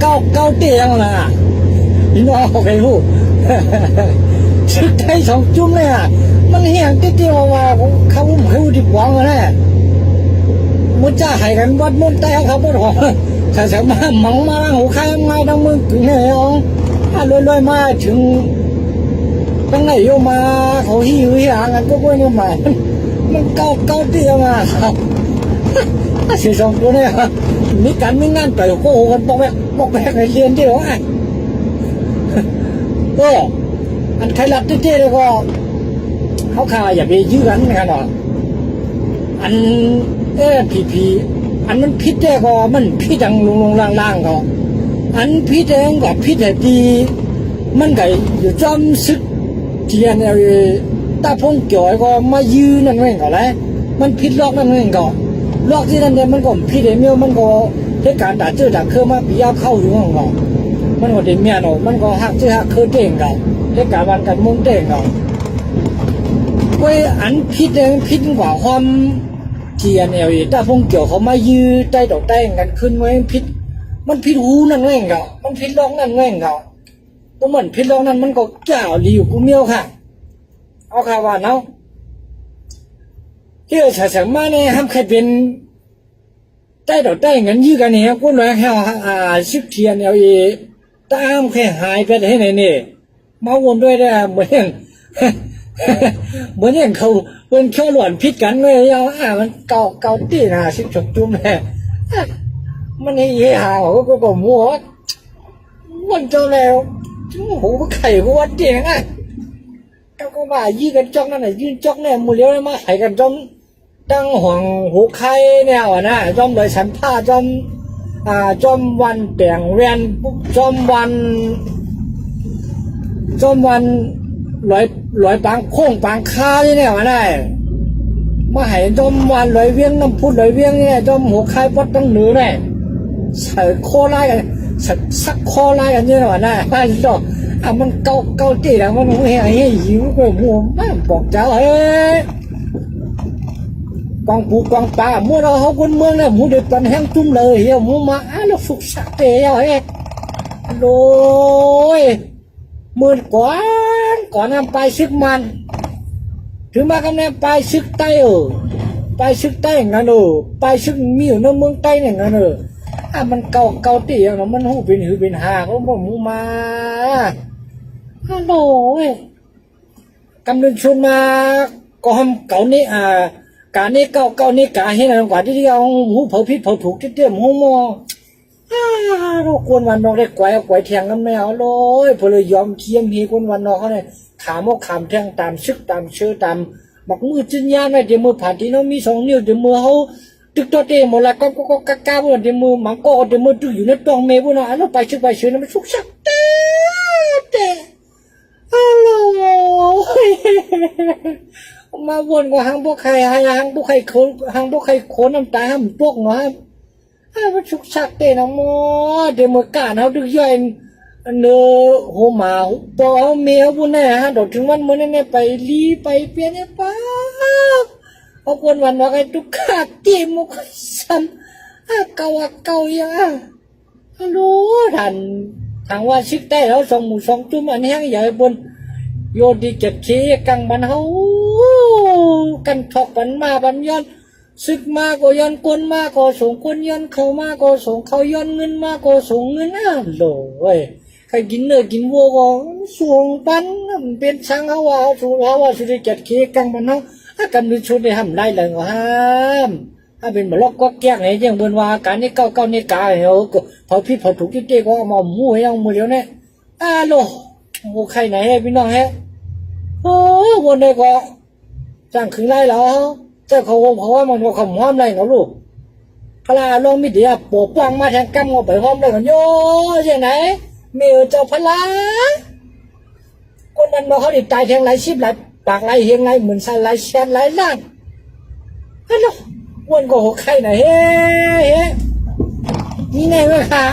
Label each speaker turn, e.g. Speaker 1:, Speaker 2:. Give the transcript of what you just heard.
Speaker 1: 高这样了，你说好开户，是太上中了呀，มันเหี้ยงติว่าเขาไม่รู้ที่หวังนะมันจะให้กันวัดมุ่นแต่เขาบ่ถอถ้าจะมาหมองมาหูใครง่ายทั้งมึงถึงเนี่ยอ๋อถ้าลอยๆมาถึงตั้งไหนโยมาเขาหิวหิวกันก็ไม่มามันเก้าเตี้ยมาครับสิสองตัวเนี่ยมีการมีงานต่อยโก้กันบอกแบกในเรียนที่หรอก็อันใครรับเตี้ยๆก็เขาข่าอย่าไปยื้อกันนะครับเนาะอันผีอันมันพิษแต่ก็มันพิษดังลงล่างก็อันพิษเองก็พิษแต่ดีมันก็อยู่จอมซึกเทียนตาพงเกี่ยวก็มายื้อนั่นเองก็แล้วมันพิษล็อกนั่นเองก็ล็อกที่นั่นเนี่ยมันก็พิษเดียวมันก็เหตุการณ์ด่าเจอด่าเคยมาปียาเข้าอยู่ของเรามันก็เด็กเมียเนาะมันก็หักเจอหักเคยเด้งก็เหตุการณ์วันกันมุ่งเด้งก็เว้ยอันพิษเองพิษกว่าความเทียนตาพงเกี่ยวเขามายื้อใต้ดอกใต้กันขึ้นไว้พิษมันพิษหูนั่นเองก็มันพิษล็อกนั่นเองก็ตัวเหมือนพิษล็อกนั่นมันก็เจ้าลีอยู่กูเมียวค่ะเอาข่าวว่าเนาะที่เราฉะมาเนี่ยห้ามใครเป็นใต้ดอกใต้เงินยื้อกันเนี่ยกูน้อยแค่ชิบเทียนตามแค่หายไปที่ไหนเนี่ยมาวนด้วยได้เหมือนเขาเป็นข้าวหลวนพิษกันเลยมันเก่าตีนะชิบฉกจุ่มแม่มันนี่ยี่ห้าก็มัววันเจ้าแล้วหูไข่ก็วัดเดียงก็ว่ายื้อกันจ้องนั่นแหละยื้อจ้องเนี่ยมือเลี้ยวมาไข่กันจ้องตั้งห่วงหูไข่เนี่ยนะจ้องโดยสันผ้าจ้องวันแป่งเวียนจ้องวันลอยปางโค้งปางคาเนี่ยนะมาให้จ้องวันลอยเวียงน้ำพุลอยเวียงเนี่ยจ้องหูไข่วัดตั้งเหนือเนี่ยใส่โคไล่กันสักคอไล่กันเนี่ยนะไอ้ดอกมันเก่าตีแล้วมันเหี้ยหิวก็มัวมันบอกเจ้าเฮ้ยกองปูกองปลามัวเราเขาคนเมืองเนี่ยมัวเดือดปันแห้งจุ่มเลยเหี้ยมัวมาแล้วสุกสักเตะเฮ้ยโดยมือก่อนนำไปซึกมันถึงมากันเนี่ยไปซึกใต้ไปซึกใต้งั้นไปซึกมีอยู่ในเมืองใต้เนี่ยงั้นมันเก่าตีอย่างนั้นมันหูเป็นหือเป็นหาเขาบอกมูมาฮัลโหลกำลังชวนมาก็ทำเก่านี่การนี้เก่านี่การให้นานกว่าที่เอาหูเผาพิษเผาถูกที่เตี้ยมหูมอเราควรวันนอกได้ไกวแทงน้ำแมวเลยพอเลยยอมเคียมฮีควรวันนอกเขาเนี่ยขามเอาขามแทงตามซึกตามเชื่อตามบักมือจิ้นยาเนี่ยเดี๋ยวมือผ่านที่น้องมี2 นิ้วเดี๋ยวมือเขาตึกตัวเต็มหมดละก็กล้าเดี๋ยวมือมังก็เดี๋ยวมือตึกอยู่ในตองเมย์พวกนั้นแล้วไปชื่อนั้นมันสุกสักเต้ฮัลโหลมาวนกับหางพวกใครโคนน้ำตาห้ามพวกเนาะมันสุกสักเต้นะมอเดี๋ยวมือกาเขาดึกย่อยเนื้อหัวหมาปอเอาเมียพวกนั้นฮะดอกถึงวันมื้อนั้นเนี่ยไปลีไปเปลี่ยนเนี่ยป้าเอาคนวันว่าไอ้ทุกขาดเกมมุกซ้ำเก่ายังฮัลโหลท่านทางว่าชิกใต้เราส่งหมูส่งจุ่มอันแห้งใหญ่บนโยดีเจ็บชี้กังบันเฮากันถกบันมาบันย้อนซึกมาก็ย้อนคนมาก็ส่งคนย้อนเข้ามาก็ส่งเขาย้อนเงินมาก็ส่งเงินโหลใครกินเนื้อกินวัวก็ส่งปันเป็นช่างเขาว่าสุดเจ็บชี้กังบันเฮากำลังชุดได้ทำได้เลยก็ห้ามถ้าเป็นแบบล็อกก็แก้ไงยังบนว่าการนี้เก่านี่กาเหรอพอพี่พอถูกที่เจ๊ก็มาหมู่ให้ยังมือเดียวเนี่ยโลโอ้ใครไหนให้พี่น้องฮะโอ้วันนี้ก็จ้างขึ้นไล่แล้วเจ้าเขาว่ามันก็ขมห้อมไรเขาลูกพลาลงมิเดียปกป้องมาแทงกำเอาไปห้อมได้กันโย่ใช่ไหนมีเจ้าพลาคนนั้นมาเขาดิตายแทงไหลชิบไหลปากไหลเฮียงไหลเหมือนสันไหลแชนไหลล่างฮัลโหลวันก็หกใครไหนเฮ้นี่แน่ไหมคะ